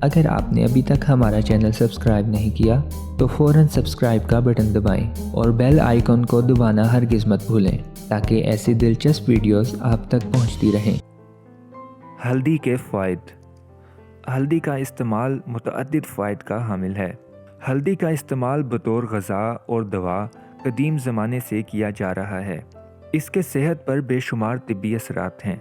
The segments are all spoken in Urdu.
اگر آپ نے ابھی تک ہمارا چینل سبسکرائب نہیں کیا تو فوراً سبسکرائب کا بٹن دبائیں اور بیل آئیکن کو دبانا ہرگز مت بھولیں تاکہ ایسی دلچسپ ویڈیوز آپ تک پہنچتی رہیں۔ ہلدی کے فوائد۔ ہلدی کا استعمال متعدد فوائد کا حامل ہے۔ ہلدی کا استعمال بطور غذا اور دوا قدیم زمانے سے کیا جا رہا ہے۔ اس کے صحت پر بے شمار طبی اثرات ہیں۔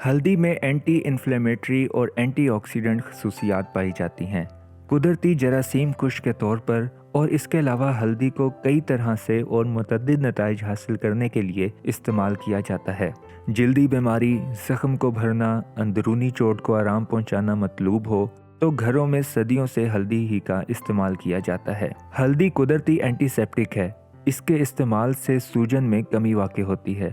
ہلدی میں اینٹی انفلیمیٹری اور اینٹی آکسیڈنٹ خصوصیات پائی جاتی ہیں۔ قدرتی جراثیم کش کے طور پر، اور اس کے علاوہ ہلدی کو کئی طرح سے اور متعدد نتائج حاصل کرنے کے لیے استعمال کیا جاتا ہے۔ جلدی بیماری، زخم کو بھرنا، اندرونی چوٹ کو آرام پہنچانا مطلوب ہو تو گھروں میں صدیوں سے ہلدی ہی کا استعمال کیا جاتا ہے۔ ہلدی قدرتی اینٹی سیپٹک ہے۔ اس کے استعمال سے سوجن میں کمی واقع ہوتی ہے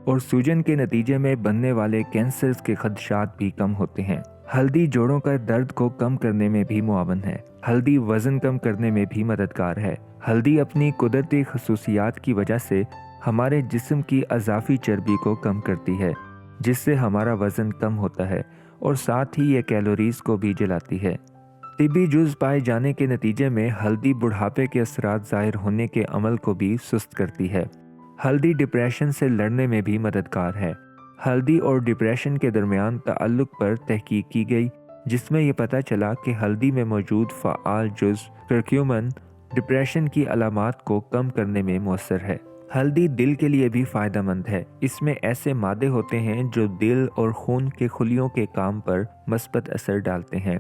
اور سوجن کے نتیجے میں بننے والے کینسرز کے خدشات بھی کم ہوتے ہیں۔ ہلدی جوڑوں کا درد کو کم کرنے میں بھی معاون ہے۔ ہلدی وزن کم کرنے میں بھی مددگار ہے۔ ہلدی اپنی قدرتی خصوصیات کی وجہ سے ہمارے جسم کی اضافی چربی کو کم کرتی ہے، جس سے ہمارا وزن کم ہوتا ہے اور ساتھ ہی یہ کیلوریز کو بھی جلاتی ہے۔ طبی جز پائے جانے کے نتیجے میں ہلدی بڑھاپے کے اثرات ظاہر ہونے کے عمل کو بھی سست کرتی ہے۔ ہلدی ڈپریشن سے لڑنے میں بھی مددگار ہے۔ ہلدی اور ڈپریشن کے درمیان تعلق پر تحقیق کی گئی، جس میں یہ پتہ چلا کہ ہلدی میں موجود فعال جز کرکیومن ڈپریشن کی علامات کو کم کرنے میں مؤثر ہے۔ ہلدی دل کے لیے بھی فائدہ مند ہے۔ اس میں ایسے مادے ہوتے ہیں جو دل اور خون کے خلیوں کے کام پر مثبت اثر ڈالتے ہیں۔